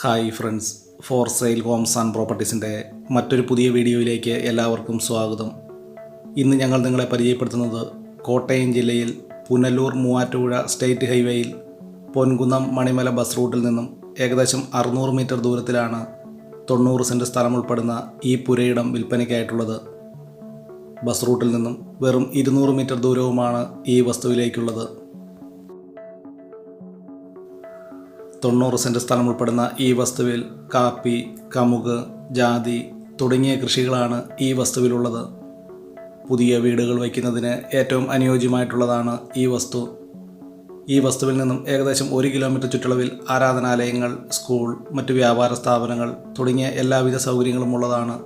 Hi friends, for sale homes and പ്രോപ്പർട്ടീസിൻ്റെ മറ്റൊരു പുതിയ വീഡിയോയിലേക്ക് എല്ലാവർക്കും സ്വാഗതം. ഇന്ന് ഞങ്ങൾ നിങ്ങളെ പരിചയപ്പെടുത്തുന്നത് കോട്ടയം ജില്ലയിൽ പുനലൂർ മൂവാറ്റുപുഴ സ്റ്റേറ്റ് ഹൈവേയിൽ പൊൻകുന്നം മണിമല ബസ് റൂട്ടിൽ നിന്നും ഏകദേശം 600 മീറ്റർ ദൂരത്തിലാണ് 90 സെൻറ്റ് സ്ഥലം ഉൾപ്പെടുന്ന ഈ പുരയിടം വിൽപ്പനയ്ക്കായിട്ടുള്ളത്. ബസ് റൂട്ടിൽ നിന്നും വെറും 200 മീറ്റർ ദൂരവുമാണ് ഈ വസ്തുവിലേക്കുള്ളത്. 90 സെൻറ്റ് സ്ഥലം ഉൾപ്പെടുന്ന ഈ വസ്തുവിൽ കാപ്പി, കമുക്, ജാതി തുടങ്ങിയ കൃഷികളാണ് ഈ വസ്തുവിലുള്ളത്. പുതിയ വീടുകൾ വയ്ക്കുന്നതിന് ഏറ്റവും അനുയോജ്യമായിട്ടുള്ളതാണ് ഈ വസ്തു. ഈ വസ്തുവിൽ നിന്നും ഏകദേശം 1 കിലോമീറ്റർ ചുറ്റളവിൽ ആരാധനാലയങ്ങൾ, സ്കൂൾ, മറ്റ് വ്യാപാര സ്ഥാപനങ്ങൾ തുടങ്ങിയ എല്ലാവിധ സൗകര്യങ്ങളും ഉള്ളതാണ്.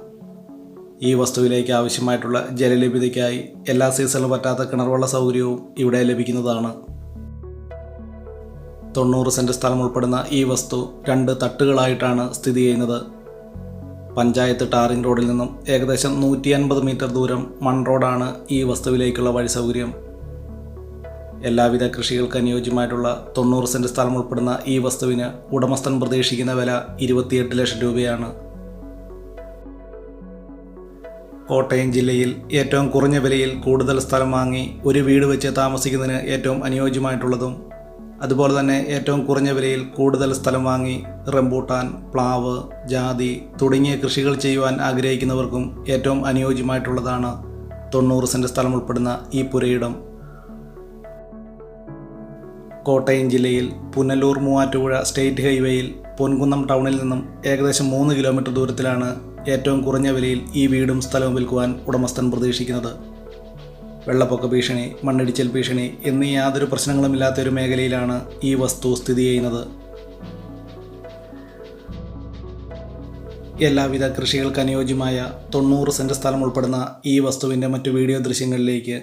ഈ വസ്തുവിലേക്ക് ആവശ്യമായിട്ടുള്ള ജലലഭ്യതയ്ക്കായി എല്ലാ സീസണിലും പറ്റാത്ത കിണർവെള്ള സൗകര്യവും ഇവിടെ ലഭിക്കുന്നതാണ്. 90 സെൻറ്റ് സ്ഥലം ഉൾപ്പെടുന്ന ഈ വസ്തു 2 തട്ടുകളായിട്ടാണ് സ്ഥിതി ചെയ്യുന്നത്. പഞ്ചായത്ത് ടാറിംഗ് റോഡിൽ നിന്നും ഏകദേശം 150 മീറ്റർ ദൂരം മൺ റോഡാണ് ഈ വസ്തുവിലേക്കുള്ള വഴി സൗകര്യം. എല്ലാവിധ കൃഷികൾക്ക് അനുയോജ്യമായിട്ടുള്ള 90 സെൻറ്റ് സ്ഥലം ഉൾപ്പെടുന്ന ഈ വസ്തുവിന് ഉടമസ്ഥൻ പ്രതീക്ഷിക്കുന്ന വില 28 ലക്ഷം രൂപയാണ്. കോട്ടയം ജില്ലയിൽ ഏറ്റവും കുറഞ്ഞ വിലയിൽ കൂടുതൽ സ്ഥലം വാങ്ങി ഒരു വീട് വെച്ച് താമസിക്കുന്നതിന് ഏറ്റവും അനുയോജ്യമായിട്ടുള്ളതും, അതുപോലെ തന്നെ ഏറ്റവും കുറഞ്ഞ വിലയിൽ കൂടുതൽ സ്ഥലം വാങ്ങി റംബൂട്ടാൻ, പ്ലാവ്, ജാതി തുടങ്ങിയ കൃഷികൾ ചെയ്യുവാൻ ആഗ്രഹിക്കുന്നവർക്കും ഏറ്റവും അനുയോജ്യമായിട്ടുള്ളതാണ് 90 സെൻറ്റ് സ്ഥലം ഉൾപ്പെടുന്ന ഈ പുരയിടം. കോട്ടയം ജില്ലയിൽ പുനലൂർ മൂവാറ്റുപുഴ സ്റ്റേറ്റ് ഹൈവേയിൽ പൊൻകുന്നം ടൗണിൽ നിന്നും ഏകദേശം 3 കിലോമീറ്റർ ദൂരത്തിലാണ് ഏറ്റവും കുറഞ്ഞ വിലയിൽ ഈ വീടും സ്ഥലവും വിൽക്കുവാൻ ഉടമസ്ഥൻ പ്രതീക്ഷിക്കുന്നത്. വെള്ളപ്പൊക്ക ഭീഷണി, മണ്ണിടിച്ചിൽ ഭീഷണി എന്നീ യാതൊരു പ്രശ്നങ്ങളുമില്ലാത്ത ഒരു മേഖലയിലാണ് ഈ വസ്തു സ്ഥിതി ചെയ്യുന്നത്. എല്ലാവിധ കൃഷികൾക്ക് അനുയോജ്യമായ 90 സെൻറ്റ് സ്ഥലം ഉൾപ്പെടുന്ന ഈ വസ്തുവിൻ്റെ മറ്റു വീഡിയോ ദൃശ്യങ്ങളിലേക്ക്